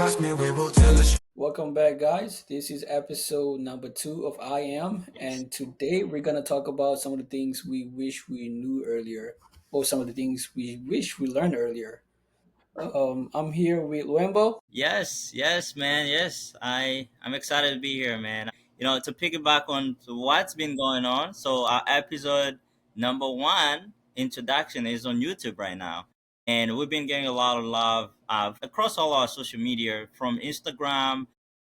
trust me, we will tell the Welcome back, guys. This is episode number 2 of I Am, and today we're gonna talk about some of the things we wish we knew earlier, or some of the things we wish we learned earlier. I'm here with Wembo. Yes, yes, man. Yes, I'm excited to be here, man. To piggyback on to what's been going on. So our episode number one introduction is on YouTube right now, and we've been getting a lot of love across all our social media, from Instagram,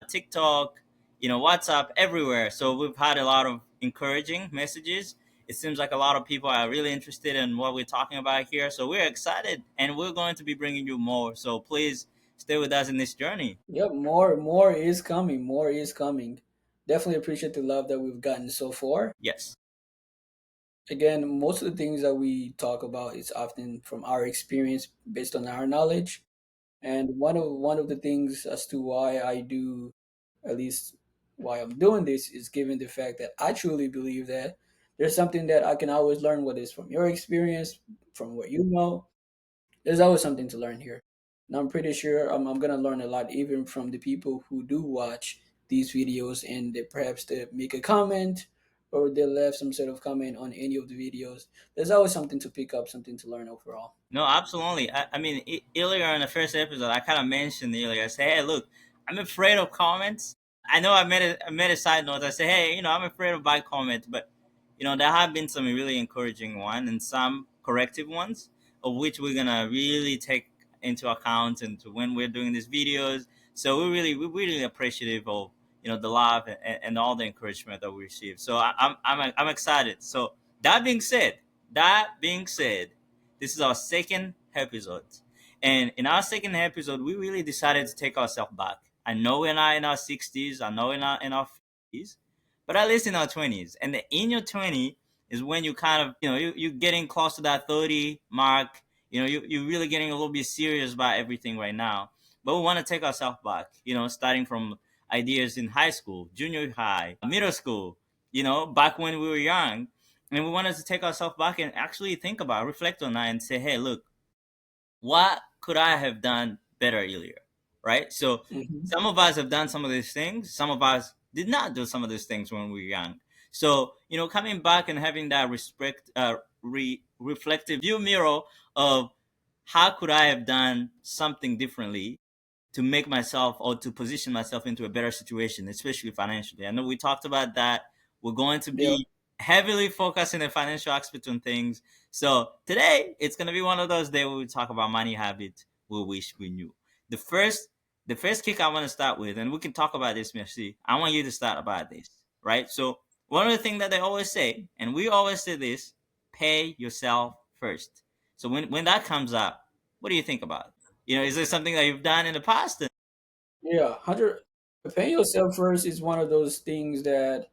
TikTok, WhatsApp, everywhere. So we've had a lot of encouraging messages. It seems like a lot of people are really interested in what we're talking about here. So we're excited, and we're going to be bringing you more. So please stay with us in this journey. Yep, more is coming. More is coming. Definitely appreciate the love that we've gotten so far. Yes. Again, most of the things that we talk about is often from our experience, based on our knowledge. And one of the things as to why I do, at least why I'm doing this, is given the fact that I truly believe that there's something that I can always learn, whether it's from your experience, from what you know. There's always something to learn here. And I'm pretty sure I'm gonna learn a lot even from the people who do watch these videos, and perhaps they make a comment or they left some sort of comment on any of the videos. There's always something to pick up, something to learn overall. No, absolutely. Earlier in the first episode, I kind of mentioned earlier. I said, "Hey, look, I'm afraid of comments." I know I made a side note. I said, "Hey, I'm afraid of bad comments," but there have been some really encouraging ones and some corrective ones, of which we're gonna really take into account and to when we're doing these videos. So we're really appreciative of the love and all the encouragement that we receive. So I'm excited. So that being said, this is our second episode. And in our second episode, we really decided to take ourselves back. I know we're not in our 60s, I know we're not in our 50s, but at least in our 20s. And in your 20 is when you kind of, you're getting close to that 30 mark. You're really getting a little bit serious about everything right now. But we want to take ourselves back, starting from ideas in high school, junior high, middle school, back when we were young, and we wanted to take ourselves back and actually think about, reflect on that, and say, hey, look, what could I have done better earlier? Right? So Mhm. some of us have done some of these things, some of us did not do some of these things when we were young. So, coming back and having that reflective view mirror of how could I have done something differently to make myself or to position myself into a better situation, especially financially. I know we talked about that. We're going to Yeah. be heavily focused in the financial aspect on things. So today it's going to be one of those days where we talk about money habits we wish we knew. The first, the first kick I want to start with, and we can talk about this, Merci. I want you to start about this, right? So one of the things that they always say, and we always say this: pay yourself first. So when that comes up, what do you think about it? Is there something that you've done in the past? Yeah, 100. Paying yourself first is one of those things that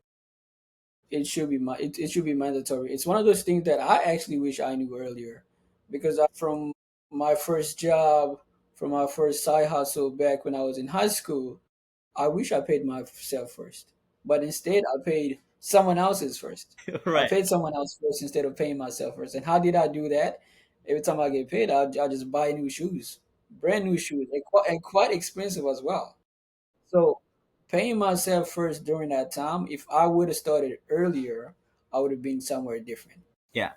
it should be mandatory. It's one of those things that I actually wish I knew earlier, because from my first job, from my first side hustle back when I was in high school, I wish I paid myself first, but instead I paid someone else's first. I Right. paid someone else first instead of paying myself first. And how did I do that? Every time I get paid, I just buy new shoes, brand new shoes, and quite expensive as well. So paying myself first during that time, if I would have started earlier, I would have been somewhere different. Yeah.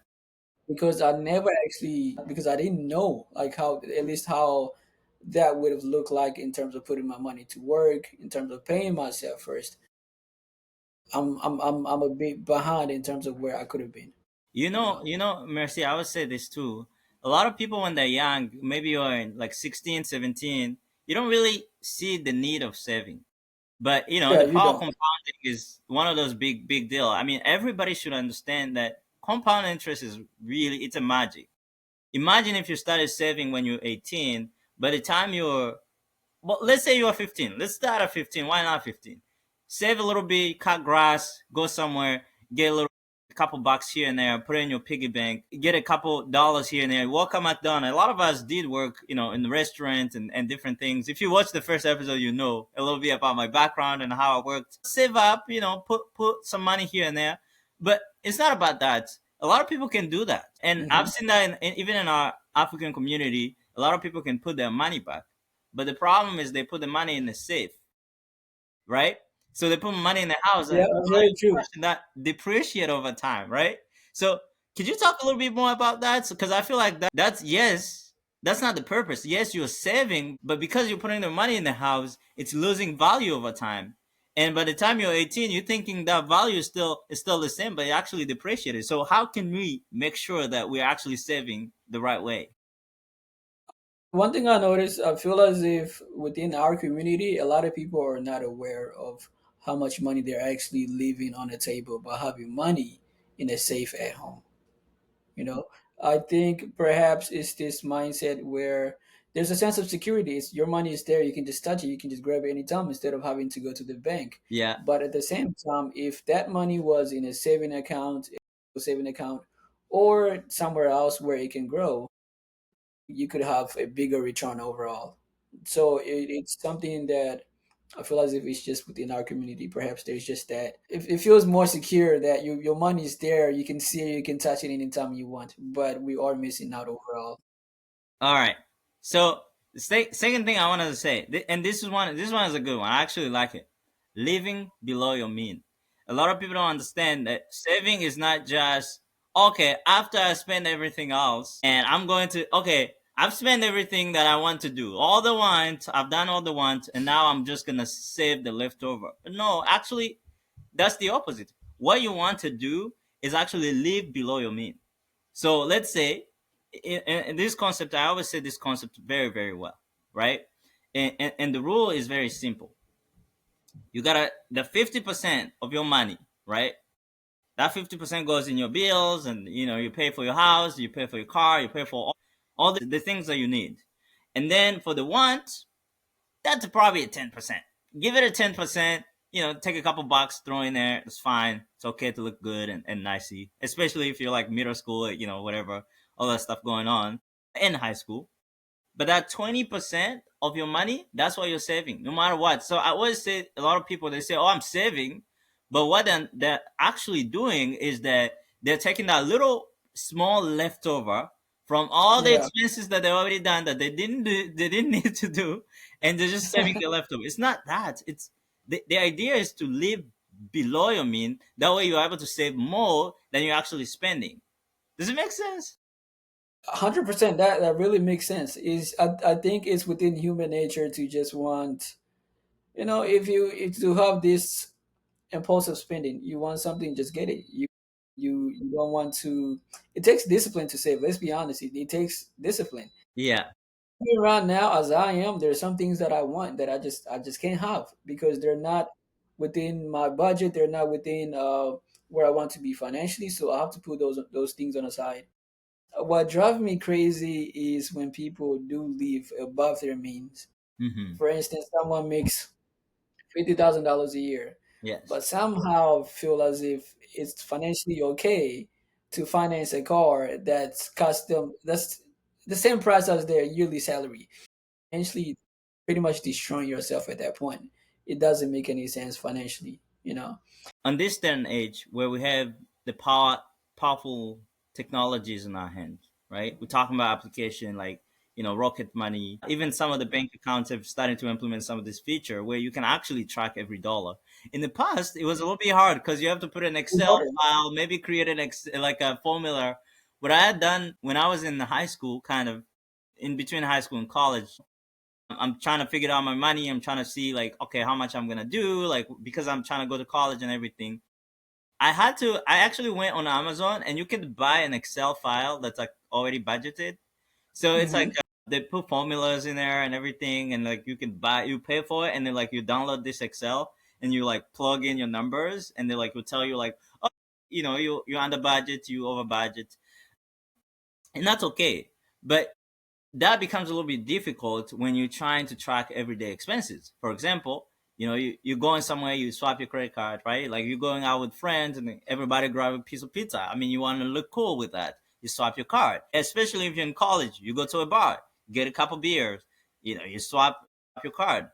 Because I never actually, because I didn't know like how, at least how that would have looked like in terms of putting my money to work, in terms of paying myself first. I'm a bit behind in terms of where I could have been, you know. Mercy, I would say this too. A lot of people when they're young, maybe you're in like 16, 17, you don't really see the need of saving. But Yeah, the you power of don't. compounding is one of those big deal. I mean, everybody should understand that compound interest is really, it's a magic. Imagine if you started saving when you're 18, by the time you're, well, let's say you're 15. Let's start at 15. Why not 15? Save a little bit, cut grass, go somewhere, get a couple bucks here and there, put it in your piggy bank, get a couple dollars here and there, work at McDonald's. A lot of us did work, in the restaurant and different things. If you watch the first episode, you know a little bit about my background and how I worked. Save up, put some money here and there. But it's not about that. A lot of people can do that. And I've Hmm. seen that even in our African community, a lot of people can put their money back. But the problem is they put the money in the safe, right? So they put money in the house and Yeah, the very value true. should not depreciate over time, right? So could you talk a little bit more about that? Because I feel like that's yes, that's not the purpose. Yes, you're saving, but because you're putting the money in the house, it's losing value over time. And by the time you're 18, you're thinking that value is still the same, but it actually depreciated. So how can we make sure that we're actually saving the right way? One thing I noticed, I feel as if within our community, a lot of people are not aware of how much money they're actually leaving on the table by having money in a safe at home. You know, I think perhaps it's this mindset where there's a sense of security. It's your money is there, you can just touch it, you can just grab it anytime instead of having to go to the bank. Yeah. But at the same time, if that money was in a saving account, or somewhere else where it can grow, you could have a bigger return overall. So it's something that I feel as if it's just within our community. Perhaps there's just that. If it feels more secure that your money is there, you can see it, you can touch it anytime you want. But we are missing out overall. All right. So the second thing I wanted to say, and this one is a good one. I actually like it. Living below your mean. A lot of people don't understand that saving is not just okay. After I spend everything else, and I'm going to okay. I've spent everything that I want to do, all the want. I've done all the want, and now I'm just gonna save the leftover. But no, actually, that's the opposite. What you want to do is actually live below your mean. So let's say in this concept, I always say this concept very, very well, right? And the rule is very simple. You gotta the 50% of your money, right? That 50% goes in your bills, and you pay for your house, you pay for your car, you pay for all the things that you need. And then for the want, that's probably a 10%. Give it a 10%. Take a couple bucks, throw in there. It's fine. It's okay to look good and nicey, especially if you're like middle school, whatever, all that stuff going on in high school. But that 20% of your money, that's what you're saving, no matter what. So I always say, a lot of people, they say, oh, I'm saving. But what they're actually doing is that they're taking that little small leftover from all the Yeah, expenses that they already done that they didn't need to do, and they're just saving the leftover. It's not that. It's the idea is to live below your mean. That way you're able to save more than you're actually spending. Does it make sense? 100%. That really makes sense. Is I think it's within human nature to just want, if to have this impulsive spending, you want something, just get it. You don't want to. It takes discipline to save. Let's be honest. It takes discipline. Yeah. Me right now, as I am, there's some things that I want that I just can't have because they're not within my budget. They're not within where I want to be financially. So I have to put those things on the side. What drives me crazy is when people do live above their means. Mm-hmm. For instance, someone makes $50,000 a year, Yes. but somehow feel as if it's financially okay to finance a car that's custom that's the same price as their yearly salary. Financially, pretty much destroying yourself at that point. It doesn't make any sense financially. On this day and age where we have the powerful technologies in our hands, right? We're talking about application like Rocket Money. Even some of the bank accounts have started to implement some of this feature where you can actually track every dollar. In the past, it was a little bit hard because you have to put an Excel file, maybe create like a formula. What I had done when I was in high school, kind of in between high school and college, I'm trying to figure out my money. I'm trying to see like, okay, how much I'm gonna do, like because I'm trying to go to college and everything. I actually went on Amazon and you can buy an Excel file that's like already budgeted. So it's like Hmm. they put formulas in there and everything, and like you pay for it, and then like you download this Excel and you like plug in your numbers, and they like will tell you like, oh, you're under budget, you over budget, and that's okay. But that becomes a little bit difficult when you're trying to track everyday expenses. For example, you're going somewhere, you swap your credit card, right? Like you're going out with friends and everybody grab a piece of pizza. I mean, you want to look cool with that. You swap your card. Especially if you're in college, you go to a bar, get a couple beers, you swap your card.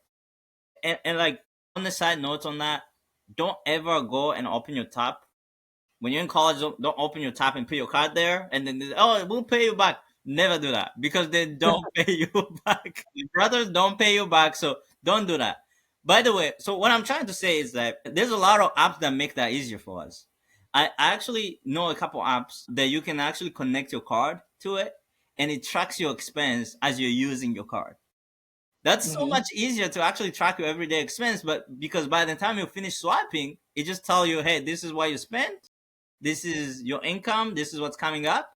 And like on the side notes on that, don't ever go and open your tap when you're in college. Don't open your tap and put your card there, and then oh, we'll pay you back. Never do that because they don't pay you back. Your brothers don't pay you back, so don't do that. By the way, so what I'm trying to say is that there's a lot of apps that make that easier for us. I actually know a couple apps that you can actually connect your card to it, and it tracks your expense as you're using your card. That's so Hmm. much easier to actually track your everyday expense, but because by the time you finish swiping, it just tell you, hey, this is what you spent, this is your income, this is what's coming up,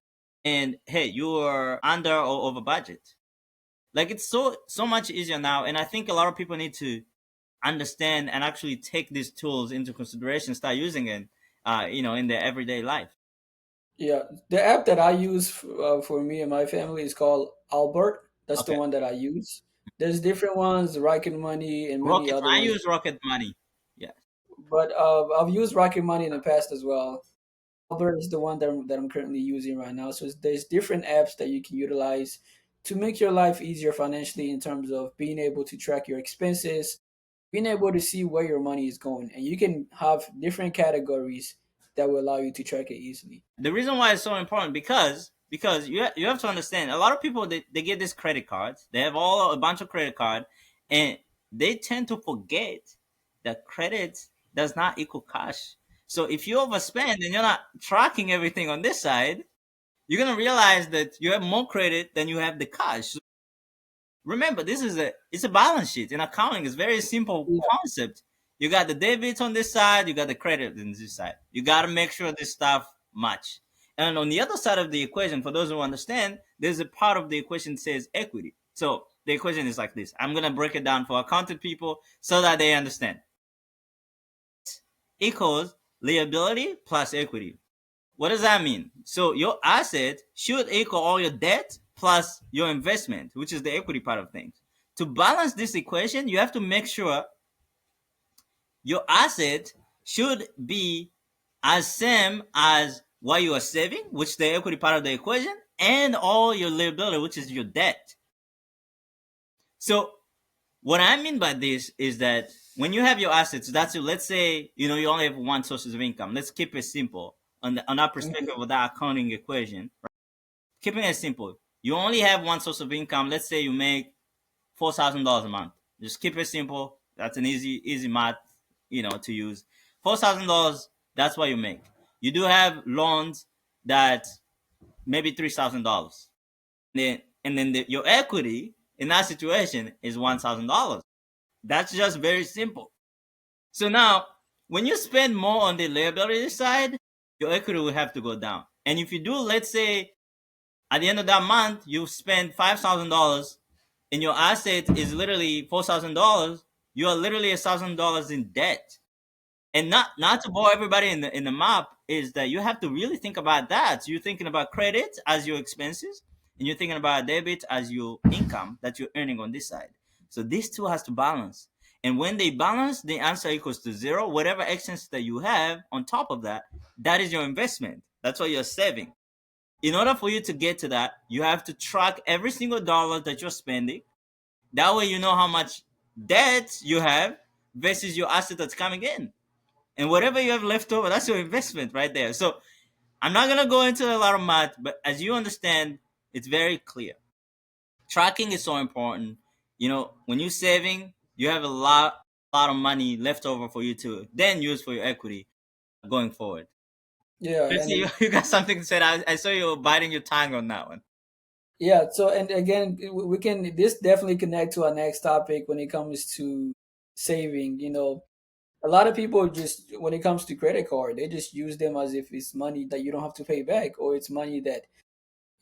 and hey, you are under or over budget. Like it's so much easier now, and I think a lot of people need to understand and actually take these tools into consideration, start using it, in their everyday life. Yeah, the app that I use for me and my family is called Albert. That's the Okay, one that I use. There's different ones, Rocket Money and many Rocket. other I ones, use Rocket Money. Yeah. but I've used Rocket Money in the past as well. Albert is the one that I'm currently using right now. So there's different apps that you can utilize to make your life easier financially in terms of being able to track your expenses, being able to see where your money is going, and you can have different categories that will allow you to track it easily. The reason why it's so important because you have to understand a lot of people they get these credit cards, they have all a bunch of credit card, and they tend to forget that credit does not equal cash. So if you overspend and you're not tracking everything on this side, you're gonna realize that you have more credit than you have the cash. Remember, this is a balance sheet in accounting. It's a very simple Yeah, concept. You got the debits on this side, you got the credit on this side. You got to make sure this stuff match. And on the other side of the equation, for those who understand, there's a part of the equation that says equity. So the equation is like this. I'm gonna break it down for accounting people so that they understand. Equals liability plus equity. What does that mean? So your asset should equal all your debt plus your investment, which is the equity part of things. To balance this equation, you have to make sure your asset should be as same as what you are saving, which is the equity part of the equation, and all your liability, which is your debt. So what I mean by this is that when you have your assets, that's your, let's say, you only have one source of income. Let's keep it simple on that perspective mhm, of that accounting equation. Keeping it simple, you only have one source of income. Let's say you make $4,000 a month. Just keep it simple. That's an easy math, to use. $4,000. That's what you make. You do have loans that maybe $3,000. And then your equity in that situation is $1,000. That's just very simple. So now, when you spend more on the liability side, your equity will have to go down. And if you do, let's say at the end of that month, you spend $5,000 and your asset is literally $4,000, you are literally $1,000 in debt. And not to bore everybody in the map is that you have to really think about that. So you're thinking about credit as your expenses, and you're thinking about debit as your income that you're earning on this side. So these two has to balance. And when they balance, the answer equals to zero. Whatever excess that you have on top of that, that is your investment. That's what you're saving. In order for you to get to that, you have to track every single dollar that you're spending. That way, you know how much debt you have versus your asset that's coming in. And whatever you have left over, that's your investment right there. So I'm not going to go into a lot of math, but as you understand, it's very clear. Tracking is so important. When you're saving, you have a lot of money left over for you to then use for your equity going forward. yeah, I see you, and you got something to say. I saw you biting your tongue on that one. yeah. So and again, we can this definitely connect to our next topic when it comes to saving. A lot of people just when it comes to credit card, they just use them as if it's money that you don't have to pay back, or it's money that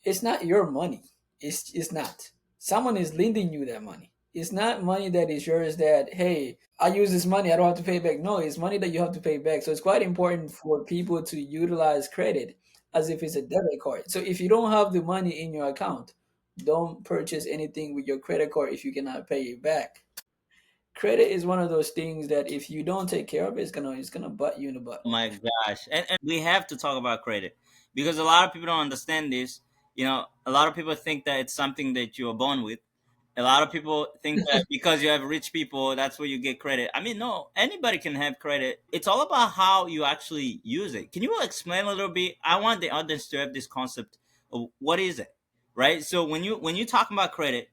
it's not your money. It's not. Someone is lending you that money. It's not money that is yours that, hey, I use this money, I don't have to pay back. No, it's money that you have to pay back. So it's quite important for people to utilize credit as if it's a debit card. So if you don't have the money in your account, don't purchase anything with your credit card if you cannot pay it back. Credit is one of those things that if you don't take care of it, it's gonna butt you in the butt. Oh my gosh. And we have to talk about credit because a lot of people don't understand this. A lot of people think that it's something that you are born with. A lot of people think that because you have rich people, that's where you get credit. I mean, no, anybody can have credit. It's all about how you actually use it. Can you explain a little bit? I want the audience to have this concept of what is it? right? So when you talk about credit,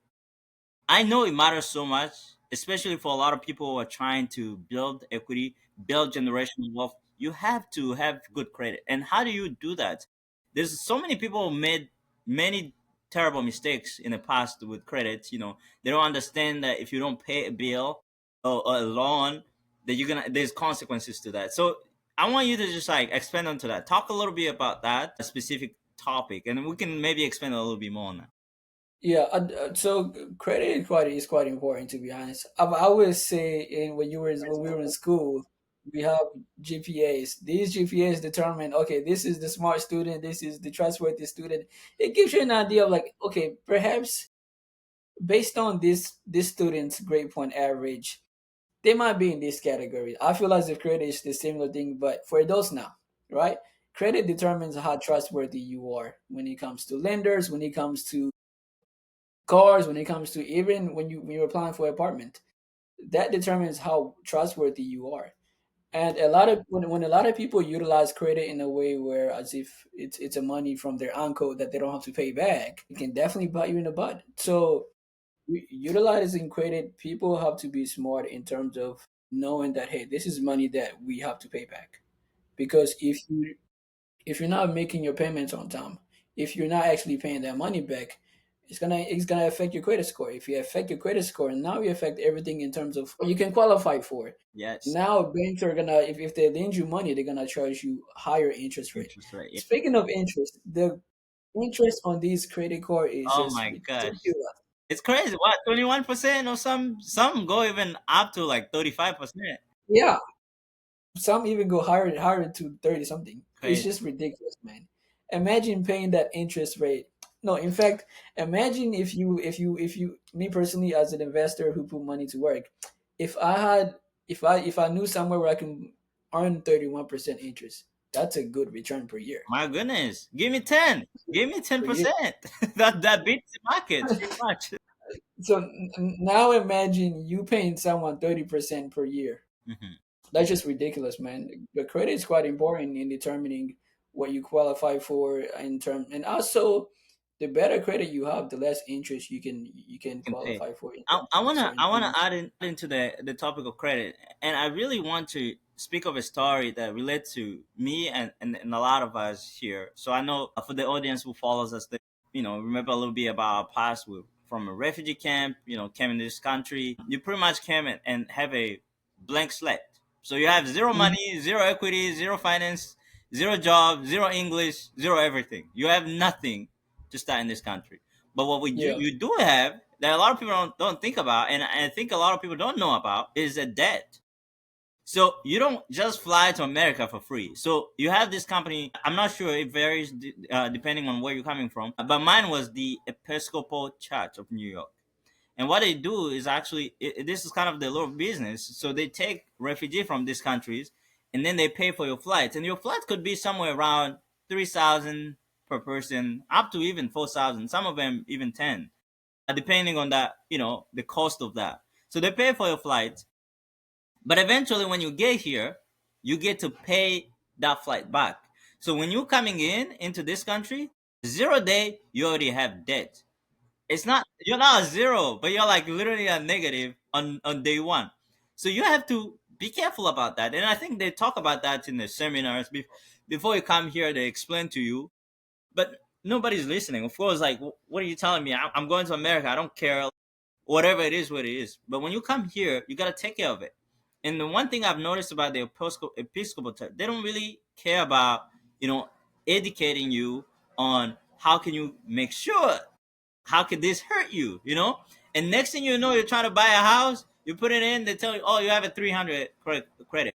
I know it matters so much, especially for a lot of people who are trying to build equity, build generational wealth. You have to have good credit. And how do you do that? There's so many people who made many terrible mistakes in the past with credit. They don't understand that if you don't pay a bill or a loan, that there's consequences to that. So I want you to just like expand onto that. Talk a little bit about that specific topic, and we can maybe expand a little bit more on that. Yeah, so credit is quite important, to be honest. I always say when we were in school, we have GPAs. These GPAs determine, okay, this is the smart student, this is the trustworthy student. It gives you an idea of like, okay, perhaps based on this student's grade point average, they might be in this category. I feel as if credit is the similar thing, but for adults now, right? Credit determines how trustworthy you are when it comes to lenders, when it comes to cars, when it comes to even when you're applying for an apartment. That determines how trustworthy you are. And a lot of when a lot of people utilize credit in a way where as if it's a money from their uncle that they don't have to pay back, it can definitely bite you in the butt. So utilizing credit, people have to be smart in terms of knowing that hey, this is money that we have to pay back. Because if you're not making your payments on time, if you're not actually paying that money back, it's gonna affect your credit score. If you affect your credit score, now you affect everything in terms of what you can qualify for. Yes, Now banks are gonna if they lend you money, they're gonna charge you higher interest rate. interest rate. Yeah. Speaking of interest, the interest on these credit card is Oh just my gosh. ridiculous. It's crazy. What, 21%, or some go even up to like 35%. Yeah, some even go higher to 30 something. It's Crazy. just ridiculous, man. Imagine paying that interest rate. No, in fact, imagine if you me personally as an investor who put money to work, if I had if I knew somewhere where I can earn 31% interest, that's a good return per year. My goodness. Give me 10. Give me Per year. 10%. That beats the market pretty much. So now imagine you paying someone 30% per year. Mhm. That's just ridiculous, man. The credit is quite important in determining what you qualify for in term, and also the better credit you have, the less interest you can Can pay. qualify for in I, terms I of wanna certain I wanna things. add into the topic of credit, and I really want to speak of a story that relates to me and a lot of us here. So I know for the audience who follows us, they remember a little bit about our past. We from a refugee camp, came in this country. You pretty much came and have a blank slate. So you have zero Mhm. money, zero equity, zero finance, zero job, zero English, zero everything. You have nothing to start in this country. But what Yeah, you do have that a lot of people don't think about, and I think a lot of people don't know about, is a debt. So you don't just fly to America for free. So you have this company. I'm not sure it varies depending on where you're coming from, but mine was the Episcopal Church of New York. And what they do is actually this is kind of their little business. So they take refugee from these countries, and then they pay for your flights. And your flight could be somewhere around 3,000 per person, up to even 4,000. Some of them even 10, depending on that, the cost of that. So they pay for your flight, but eventually when you get here, you get to pay that flight back. So when you're coming into this country, 0 day you already have debt. It's not You're not a zero, but you're like literally a negative on day one. So you have to be careful about that. And I think they talk about that in the seminars before you come here. They explain to you, but nobody's listening. Of course, like what are you telling me? I'm going to America. I don't care. Whatever it is, what it is. But when you come here, you gotta take care of it. And the one thing I've noticed about the Episcopal Church, they don't really care about you know educating you on how can you make sure, how could this hurt you, and next thing you know, you're trying to buy a house, you put it in, they tell you, oh, you have a 300 credit.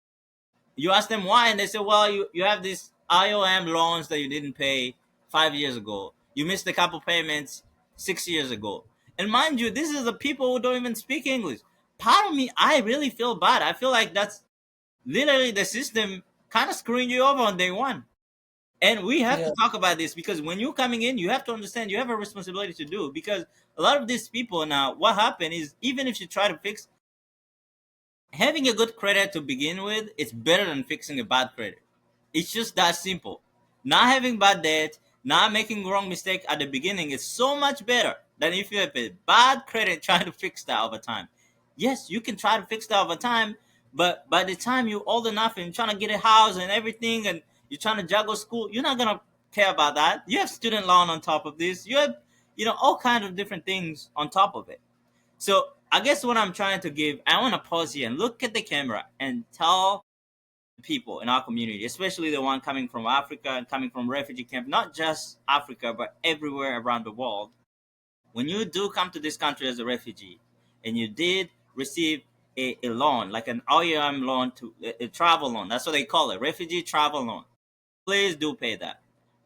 You ask them why, and they say, well, you have these IOM loans that you didn't pay 5 years ago. You missed a couple payments 6 years ago. And mind you, this is the people who don't even speak English. Part of me, I really feel bad. I feel like that's literally the system kind of screwing you over on day one. And we have yeah, to talk about this because when you're coming in, you have to understand you have a responsibility to do. Because a lot of these people now, what happened is even if you try to fix having a good credit to begin with, it's better than fixing a bad credit. It's just that simple. Not having bad debt, not making wrong mistake at the beginning is so much better than if you have a bad credit trying to fix that over time. Yes, you can try to fix that over time, but by the time you're old enough and trying to get a house and everything, and you're trying to juggle school, you're not gonna care about that. You have student loan on top of this. You have, all kinds of different things on top of it. So I guess what I'm trying to give, I want to pause here and look at the camera and tell people in our community, especially the one coming from Africa and coming from refugee camp, not just Africa, but everywhere around the world. When you do come to this country as a refugee and you did receive a loan, like an OEM loan, a travel loan, that's what they call it, refugee travel loan, please do pay that.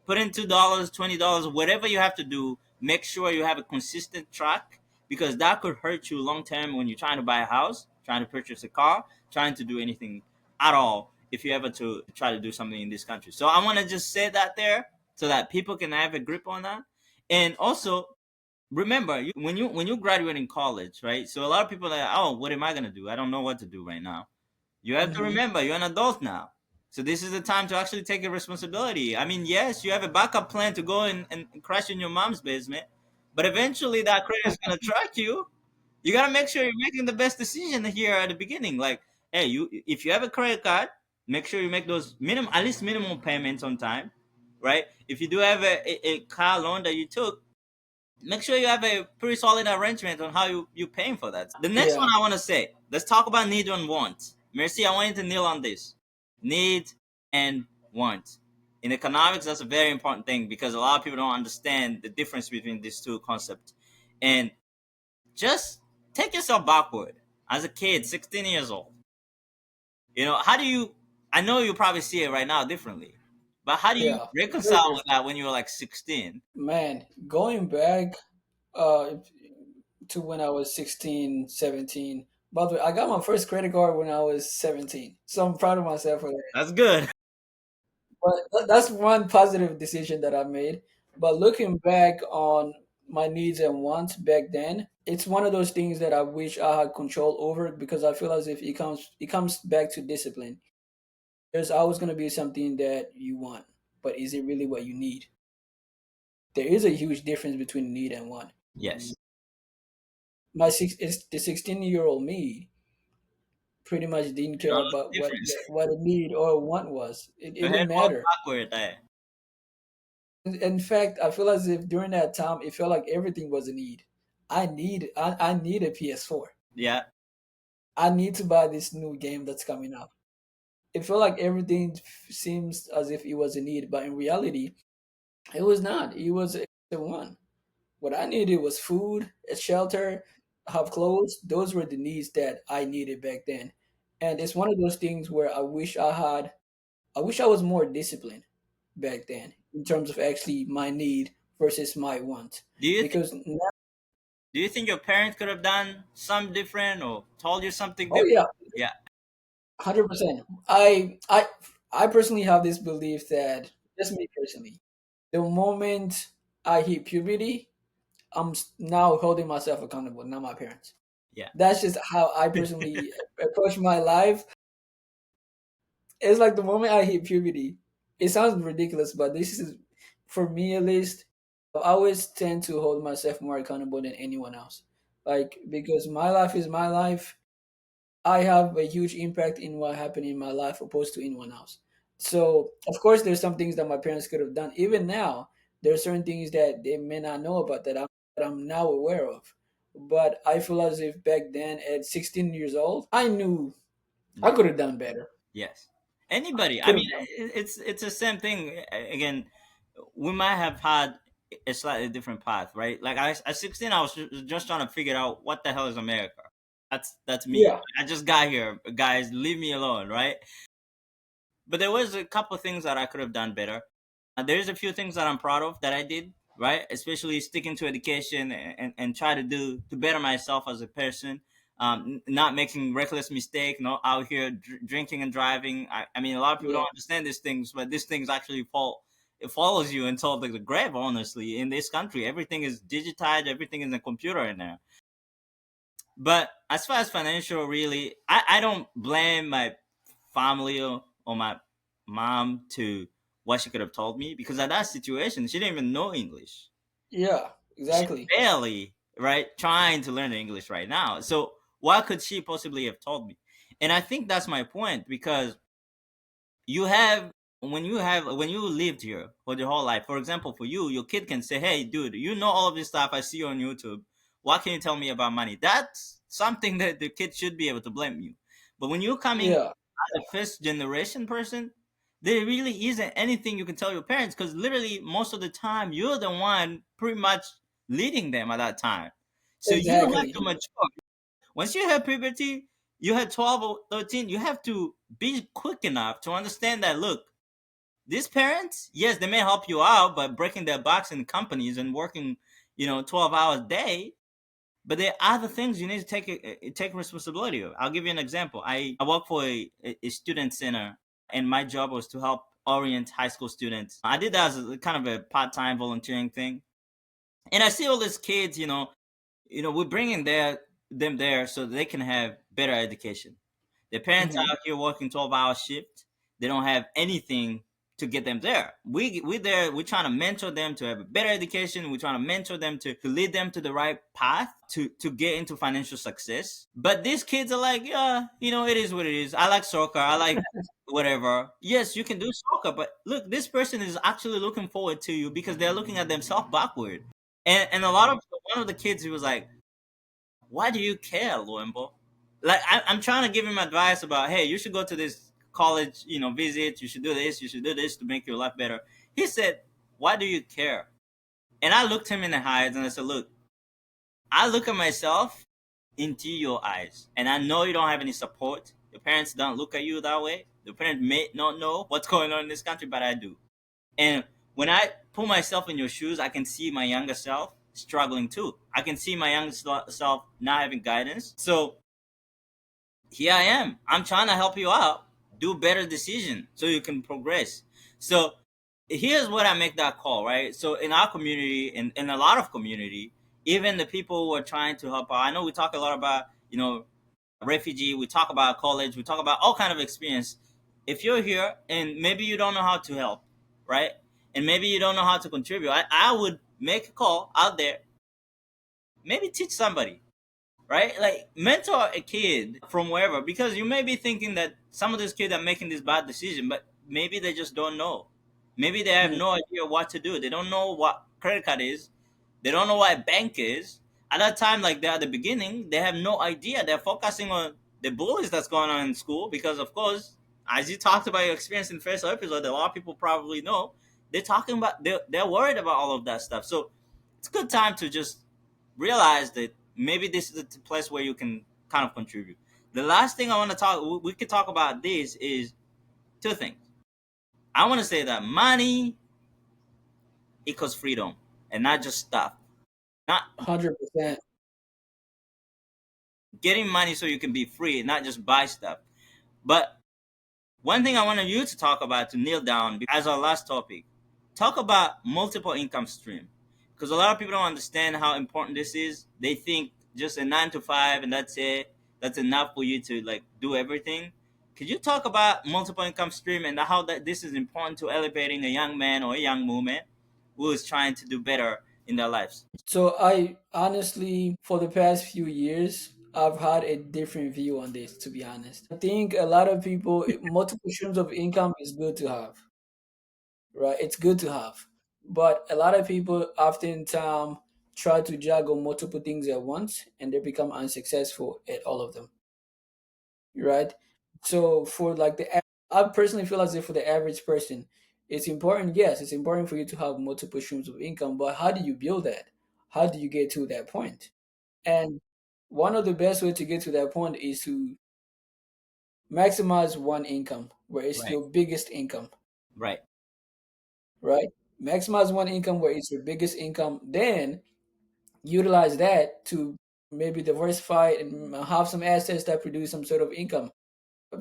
Put in $2, $20, whatever you have to do. Make sure you have a consistent track, because that could hurt you long term when you're trying to buy a house, trying to purchase a car, trying to do anything at all. If you ever to try to do something in this country, so I want to just say that there so that people can have a grip on that. And also, remember, when you graduate in college, right? So a lot of people are like, oh, what am I gonna do? I don't know what to do right now. You have to Hmm. remember, you're an adult now. So this is the time to actually take a responsibility. I mean, yes, you have a backup plan to go and crash in your mom's basement, but eventually that credit is going to track you. You got to make sure you're making the best decision here at the beginning. Like, hey, if you have a credit card, make sure you make those at least minimum payments on time, right? If you do have a car loan that you took, make sure you have a pretty solid arrangement on how you paying for that. The next one Yeah, I want to say, let's talk about need and want. Mercy, I want you to kneel on this. Need and want. In economics, that's a very important thing because a lot of people don't understand the difference between these two concepts. And just take yourself backward. As a kid, 16 years old, how do you, I know you probably see it right now differently, but how do you yeah, very reconcile with different. that when you were like 16? Man, going back uh, to when I was 16, 17. By the way, I got my first credit card when I was 17. So I'm proud of myself for that. That's good. But that's one positive decision that I made. But looking back on my needs and wants back then, it's one of those things that I wish I had control over because I feel as if it comes back to discipline. There's always going to be something that you want, but is it really what you need? There is a huge difference between need and want. Yes. It's the 16-year-old me pretty much didn't You care don't know about the difference. what a need or a want was. It Your didn't head falls matter. backward there. In fact, I feel as if during that time, it felt like everything was a need. I need a PS4. Yeah. I need to buy this new game that's coming out. It felt like everything seems as if it was a need, but in reality, it was not. It was a want. What I needed was food, a shelter, have clothes. Those were the needs that I needed back then. And it's one of those things where I wish I was more disciplined back then in terms of actually my need versus my want. Do you think Because now, do you think your parents could have done something different or told you something oh different? yeah, Yeah. 100%. I personally have this belief that just me personally, the moment I hit puberty, now holding myself accountable, not my parents. Yeah. That's just how I personally approach my life. It's like the moment I hit puberty, it sounds ridiculous, but this is, for me at least, I always tend to hold myself more accountable than anyone else. Like, because my life is my life, I have a huge impact in what happened in my life opposed to anyone else. So, of course, there's some things that my parents could have done. Even now, there are certain things that they may not know about that I'm now aware of. But I feel as if back then, at 16 years old, I knew I Yeah. could have done better. Yes. Anybody. I Could mean, have done. it's the same thing. Again, we might have had a slightly different path, right? Like at 16, I was just trying to figure out what the hell is America. That's me. Yeah. I just got here, guys. Leave me alone, right? But there was a couple things that I could have done better. There's a few things that I'm proud of that I did, right? Especially sticking to education and try to do to better myself as a person. Not making reckless mistake, not out here drinking and driving. I mean, a lot of people Yeah. don't understand these things, but these things actually fall. It follows you until the grave. Honestly, in this country, everything is digitized. Everything is a computer in there. But as far as financial, really, I don't blame my family or my mom to what she could have told me, because at that situation she didn't even know English. Yeah, She's exactly. barely right trying to learn the English right now. So what could she possibly have told me? And I think that's my point, because you have when you lived here for your whole life. For example, for you, your kid can say, "Hey, dude, you know all of this stuff I see on YouTube. What can you tell me about money?" That's something that the kid should be able to blame you. But when you're coming Yeah, as a first generation person, there really isn't anything you can tell your parents, because literally most of the time you're the one pretty much leading them at that time. So you have to exactly. mature. Once you have puberty, you had 12 or 13, you have to be quick enough to understand that, look, these parents, yes, they may help you out by breaking their backs in companies and working, 12 hours a day, but there are other things you need to take responsibility of. I'll give you an example. I work for a student center, and my job was to help orient high school students. I did that as a kind of a part-time volunteering thing. And I see all these kids, we're bringing them there so they can have better education. Their parents are Hmm. out here working 12-hour shift. They don't have anything to get them there. We there. We're trying to mentor them to have a better education. We're trying to mentor them to lead them to the right path to get into financial success. But these kids are like, yeah, it is what it is. I like soccer. I like whatever. Yes, you can do soccer, but look, this person is actually looking forward to you because they're looking at themselves backward. And a lot of one of the kids, he was like, why do you care, Loembo? Like I'm trying to give him advice about, hey, you should go to this college, visit. You should do this. You should do this to make your life better. He said, why do you care? And I looked him in the eyes and I said, look, I look at myself into your eyes, and I know you don't have any support. Your parents don't look at you that way. Your parents may not know what's going on in this country, but I do. And when I put myself in your shoes, I can see my younger self struggling too. I can see my younger self not having guidance. So here I am. I'm trying to help you out, do better decision so you can progress. So here's what I make that call, right? So in our community, in a lot of community, even the people who are trying to help out, I know we talk a lot about, refugee, we talk about college, we talk about all kind of experience. If you're here and maybe you don't know how to help, right? And maybe you don't know how to contribute, I would make a call out there, maybe teach somebody, right? Like mentor a kid from wherever, because you may be thinking that some of these kids are making this bad decision, but maybe they just don't know. Maybe they have no idea what to do. They don't know what credit card is. They don't know what a bank is. At that time, like they're at the beginning, they have no idea. They're focusing on the bullies that's going on in school because, of course, as you talked about your experience in the first episode, a lot of people probably know. They're talking about they're worried about all of that stuff. So it's a good time to just realize that maybe this is the place where you can kind of contribute. The last thing I want to talk, we could talk about this is two things. I want to say that money equals freedom and not just stuff. Not 100%. getting money so you can be free, not just buy stuff. But one thing I wanted you to talk about to kneel down as our last topic, talk about multiple income stream, because a lot of people don't understand how important this is. They think just a 9 to 5 and that's it. That's enough for you to like do everything. Could you talk about multiple income stream and how that this is important to elevating a young man or a young woman who is trying to do better in their lives? So I honestly, for the past few years, I've had a different view on this, to be honest. I think a lot of people, multiple streams of income is good to have, right? It's good to have. But a lot of people oftentimes try to juggle multiple things at once and they become unsuccessful at all of them, right? So for like I personally feel as if for the average person, it's important. Yes, it's important for you to have multiple streams of income, but how do you build that? How do you get to that point? And one of the best way to get to that point is to maximize one income, where it's Right, your biggest income, right, right? Maximize one income where it's your biggest income. Then utilize that to maybe diversify and have some assets that produce some sort of income.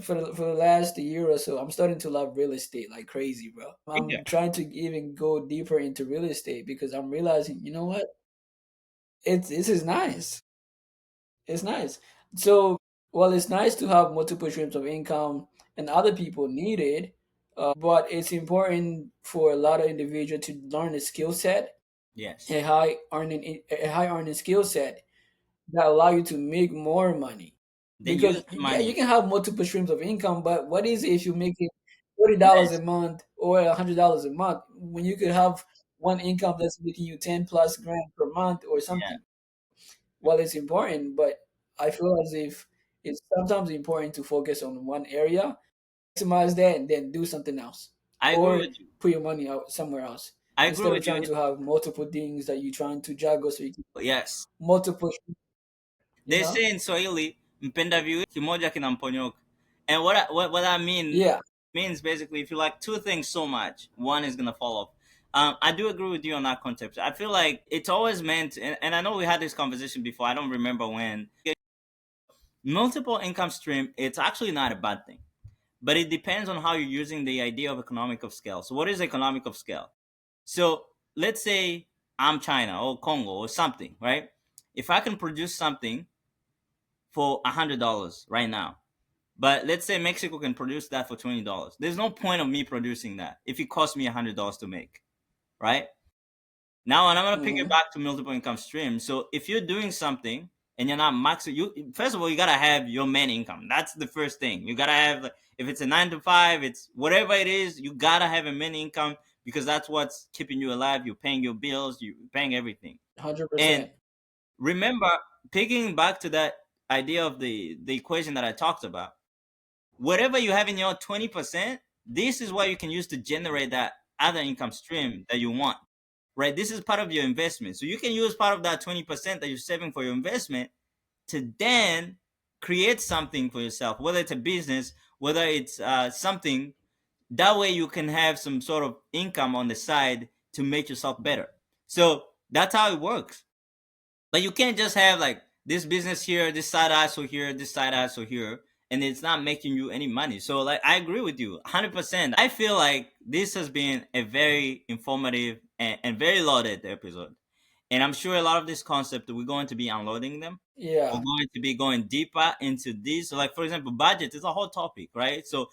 For the last year or so, I'm starting to love real estate like crazy, bro. yeah, I'm trying to even go deeper into real estate because I'm realizing, you know what? This is nice. It's nice. So, well, it's nice to have multiple streams of income, and other people need it. But it's important for a lot of individuals to learn a skill set, Yes. a high earning skill set that allow you to make more money. They use Because the yeah, you money. can have multiple streams of income, but what is it if you make it $40 a Yes. month or $100 a month when you could have one income that's making you 10 plus grand per month or Yeah. something? Well, it's important, but I feel as if it's sometimes important to focus on one area, maximize that, and then do something else, I agree or with you. put your money out somewhere else I agree instead of with you. trying to have multiple things that you're trying to juggle so you can Yes. multiple, you They know? say in Swahili, mpenda viwili kimoja kinamponyoka. And what I mean Yeah, means basically if you like two things so much, one is gonna fall off. I do agree with you on that concept. I feel like it's always meant, and I know we had this conversation before. I don't remember when. Multiple income stream. It's actually not a bad thing, but it depends on how you're using the idea of economic of scale. So, what is economic of scale? So, let's say I'm China or Congo or something, right? If I can produce something for $100 right now, but let's say Mexico can produce that for $20. There's no point of me producing that if it costs me $100 to make, right? Now, and I'm gonna pick it hmm back to multiple income streams. So if you're doing something and you're not maxing, you first of all you gotta have your main income. That's the first thing. You gotta have like, if it's a 9 to 5, it's whatever it is. You gotta have a main income because that's what's keeping you alive. You're paying your bills. You're paying everything. And 100%. remember, picking back to that idea of the equation that I talked about, whatever you have in your 20%, this is what you can use to generate that other income stream that you want, right? This is part of your investment. So you can use part of that 20% that you're saving for your investment to then create something for yourself, whether it's a business, whether it's something. That way you can have some sort of income on the side to make yourself better. So that's how it works. But you can't just have like this business here, this side hustle here, this side hustle here, and it's not making you any money. So like I agree with you 100%. I feel like this has been a very informative and very loaded episode. And I'm sure a lot of this concept we're going to be unloading them. We're Yeah, going to be going deeper into this. So like for example, budget is a whole topic, right? So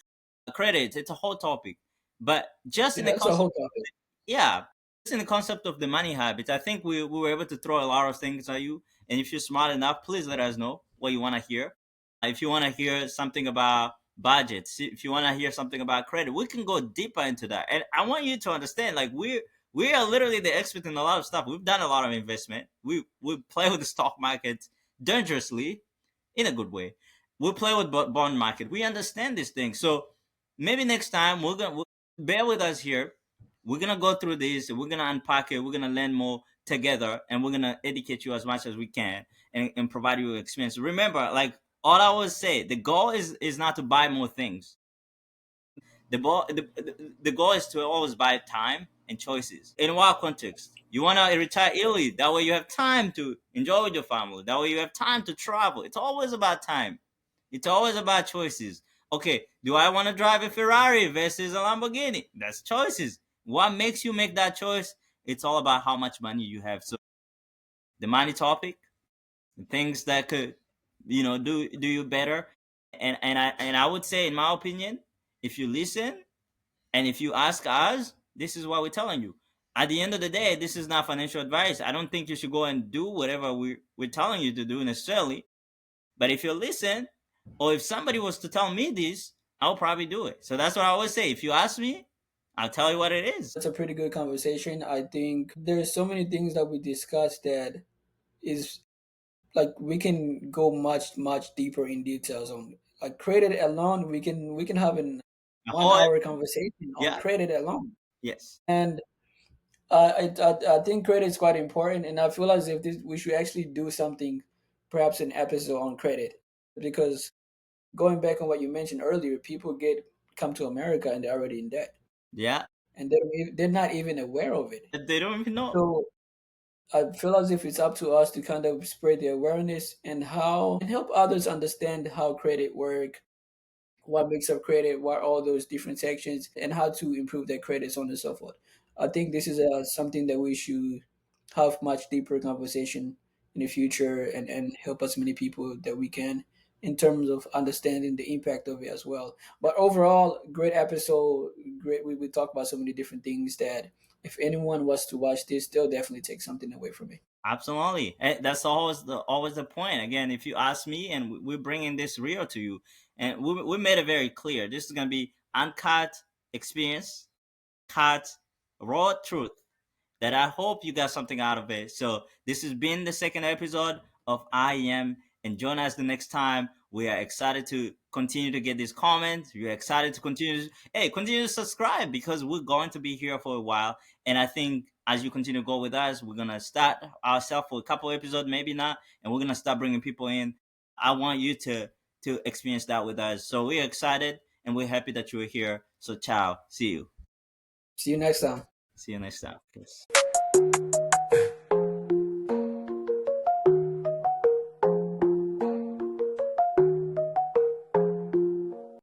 credit, it's a whole topic. But just in yeah, the that's a concept, whole topic. yeah, just in the concept of the money habits, I think we were able to throw a lot of things at you. And if you're smart enough, please let us know what you want to hear. If you want to hear something about budgets, if you want to hear something about credit, we can go deeper into that. And I want you to understand, like we are literally the expert in a lot of stuff. We've done a lot of investment. We play with the stock market dangerously, in a good way. We play with bond market. We understand these things. So maybe next time bear with us here. We're gonna go through this. We're gonna unpack it. We're gonna learn more together, and we're gonna educate you as much as we can and provide you with experience. Remember, like all I always say, the goal is not to buy more things. The goal is to always buy time and choices. In what context? You want to retire early. That way you have time to enjoy with your family. That way you have time to travel. It's always about time. It's always about choices. Okay, do I want to drive a Ferrari versus a Lamborghini? That's choices. What makes you make that choice? It's all about how much money you have. So the money topic, the things that could, do you better. And I would say, in my opinion, if you listen and if you ask us, this is what we're telling you. At the end of the day, this is not financial advice. I don't think you should go and do whatever we're telling you to do necessarily. But if you listen, or if somebody was to tell me this, I'll probably do it. So that's what I always say. If you ask me, I'll tell you what it is. That's a pretty good conversation. I think there's so many things that we discussed that is like we can go much deeper in details on like credit alone. We can have an A one whole hour conversation on yeah, credit alone. yes, And I think credit is quite important, and I feel as if we should actually do something, perhaps an episode on credit, because going back on what you mentioned earlier, people get come to America and they're already in debt, yeah. and they're not even aware of it. They don't even know. So I feel as if it's up to us to kind of spread the awareness and how and help others understand how credit work, what makes up credit, what are all those different sections, and how to improve their credit, so on and so forth. I think this is something that we should have much deeper conversation in the future and help as many people that we can. in terms of understanding the impact of it as well. But overall, great episode. Great. We talked about so many different things that if anyone was to watch this, they'll definitely take something away from it. Absolutely. That's always the point. Again, if you ask me, and we're bringing this real to you, and we made it very clear. This is gonna be uncut experience, cut raw truth. That I hope you got something out of it. So this has been the second episode of I Am, and join us the next time. We are excited to continue to get these comments. We're excited to continue to subscribe because we're going to be here for a while. And I think as you continue to go with us, we're gonna start ourselves for a couple episodes, maybe not, and we're gonna start bringing people in. I want you to experience that with us. So we're excited and we're happy that you're here. So ciao, see you, See you next time. see you next time. Peace.